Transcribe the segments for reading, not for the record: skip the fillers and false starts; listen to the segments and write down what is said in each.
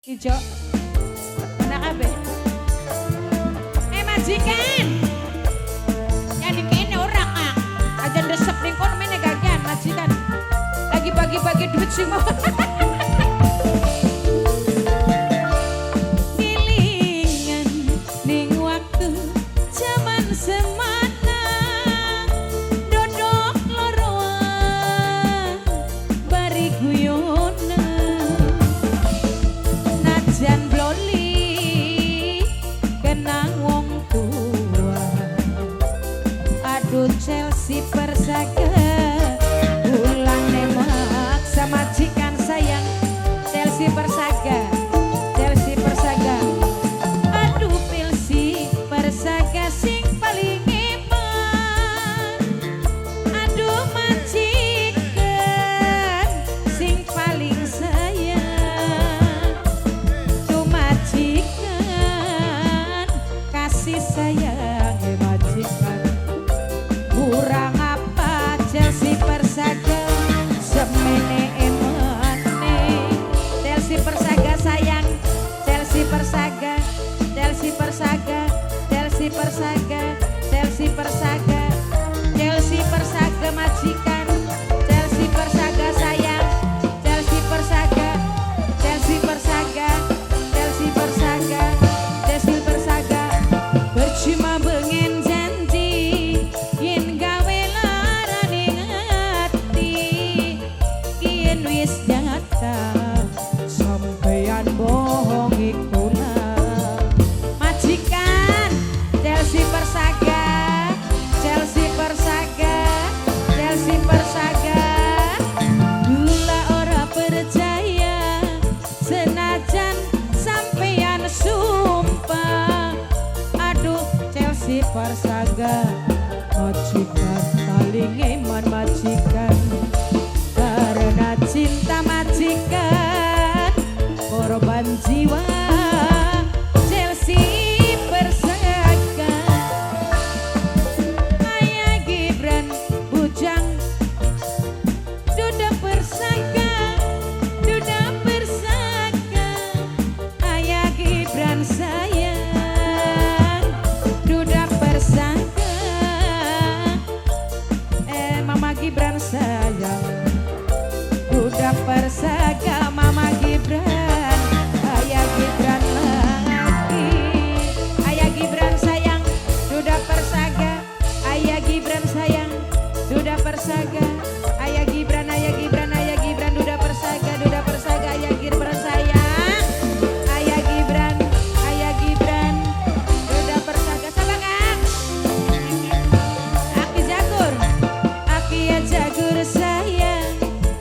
Ijo, anak abe. Majikan, yang dikene orang ah. Aja resep ning kono meneh gagian majikan. Lagi bagi-bagi duit sih mau. Kilingan ning waktu zaman semana. Dodok loroan bari guyonan. Najan bloli kenang wong tua. Aduh Chelsea Persaga ulang nemak sama majikan sayang. Chelsea Persaga, Chelsea Persaga. Aduh Chelsea Persaga sing paling eman. Aduh majikan sing paling sayang. Tuh majikan kasih sayang majikan. Kurang apa Chelsea Persaga semene emane. Chelsea Persaga sayang, Chelsea Persaga, Chelsea Persaga, Chelsea Persaga, Chelsea Persaga, Chelsea Persaga majikan. Chelsea Persaga sayang, Chelsea Persaga, Chelsea Persaga, Chelsea Persaga, Chelsea Persaga. Percuma bengen janji yen gawe laraning ati, yen wis nyata sampeyan bohong iku lah. Majikan Chelsea Persaga, Chelsea Persaga, Chelsea Persaga. Gula ora percaya senajan sampeyan sumpah. Aduh Chelsea Persaga majikan paling eman majikan. Karena cinta majikan korban jiwa. Chelsea Persaga Ayah Gibran bujang Duda Persaga, Duda Persaga. Ayah Gibran sayang Duda Persaga. Mama Gibran sayang Duda Persaga. Mama Gibran, Ayah Gibran lagi. Ayah Gibran sayang Duda Persaga. Ayah Gibran sayang Duda Persaga. Ayah Gibran, Ayah Gibran, Ayah Gibran. Duda Persaga, Duda Persaga. Ayah Gibran sayang Ayah Gibran, Ayah Gibran. Duda Persaga sama Kang Aki Jagur, Aki Jagur sayang.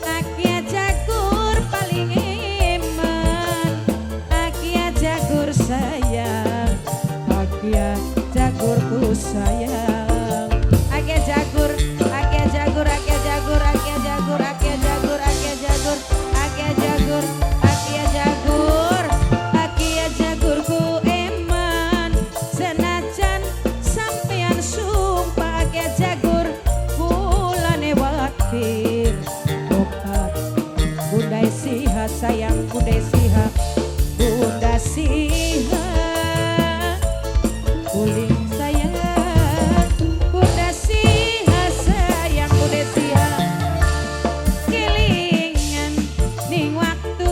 Aki Jagur paling eman. Aki Jagur sayang, Aki Jagurku sayang. Aki Jagur, Aki Jagur, Aki Jagur, Aki Jagur, Aki Jagur, Aki Jagur, Aki Jagur, Aki Jagur, Aki Jagurku eman. Senajan sampeyan sumpah Aki Jagur kulane watir. Bokat Bunda Siha sayang Bunda Siha, Bunda Siha kuling sayang Bunda Siha sayang Bunda Siha. Kelingan ning waktu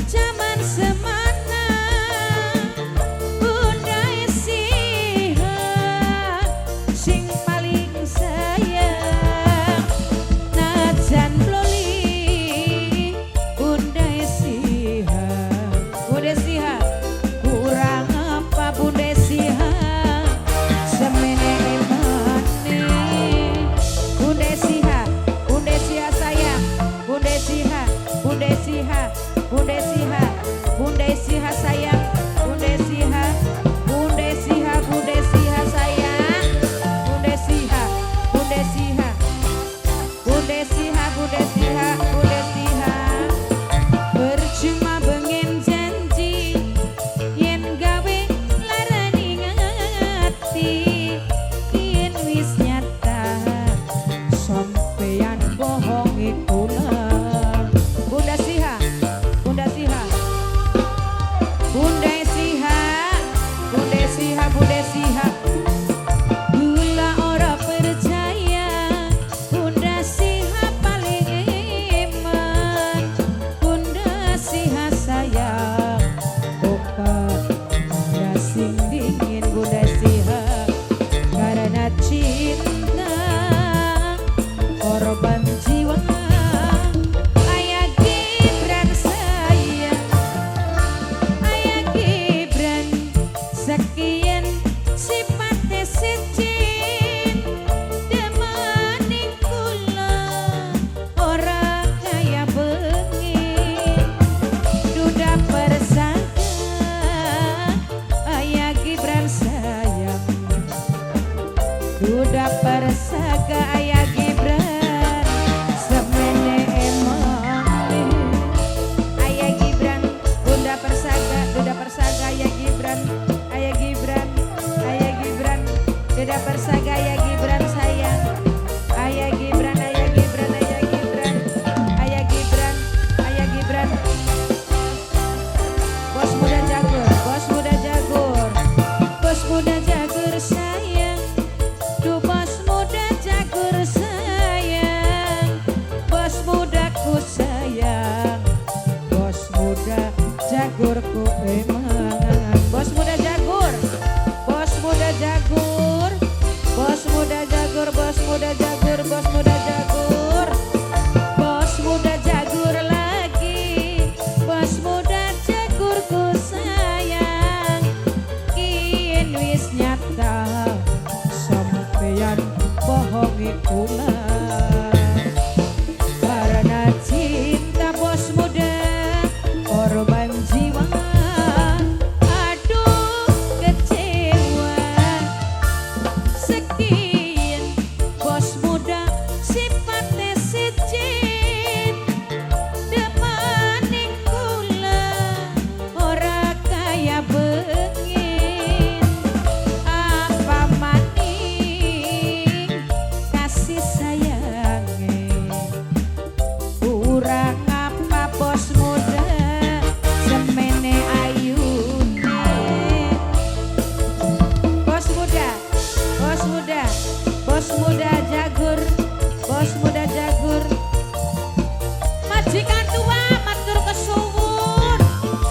zaman semana. Bunda Siha sing paling sayang. Najan bloli Bunda Siha, Bunda Siha Bunda Siha. Gula ora percaya, Bunda Siha paling iman. Bunda Siha sayang, bukan Bunda sing dingin. Bunda Siha karena cinta korban jiwa. Sekian sifatnya secin demaning kula ora kaya bengi duda persangka Ayah Gibran sayang duda persangka Ayah Gibran semene emang Ayah Gibran duda persangka Ayah Gibran Duda Persaga Ayah Gibran sayang Ayah Gibran Ayah Gibran Ayah Gibran Ayah Gibran Ayah Gibran Bos muda jagur Bos muda jagur Bos muda jagur sayang Duh bos muda jagur sayang Bos mudaku sayang Bos muda jagurku emang Bos muda jagur Bos muda jagur Bos muda jagur, bos muda jagur, bos muda jagur Bos muda jagur lagi Bos muda jagurku sayang Kien wis nyata sampeyan bohongi kula Karena cinta bos muda korban jiwa Bos muda jagur, bos muda jagur majikan tua matur kesuwun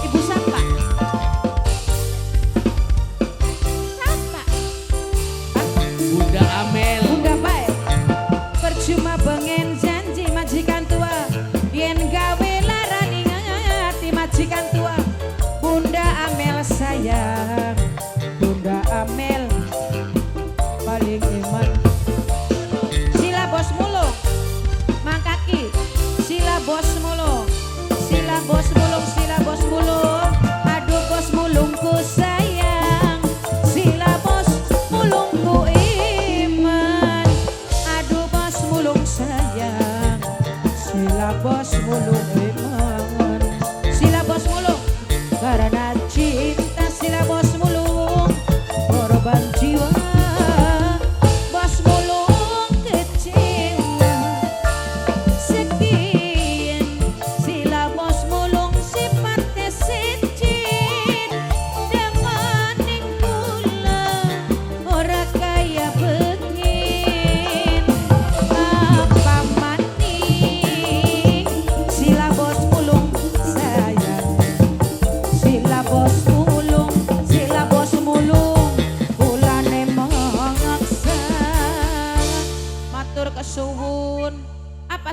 Ibu Sapa Sapa Bunda Amel Bunda baik percuma bengen janji majikan tua yen gawe larani ngati majikan tua Bunda Amel sayang Bunda Amel paling iman bos mulung mangkaki sila bos mulung sila bos mulung sila bos mulung aduh bos mulungku sayang sila bos mulungku iman aduh bos mulung sayang sila bos mulung iman sila bos mulung karena cinta sila bos mulung korban jiwa kesuwun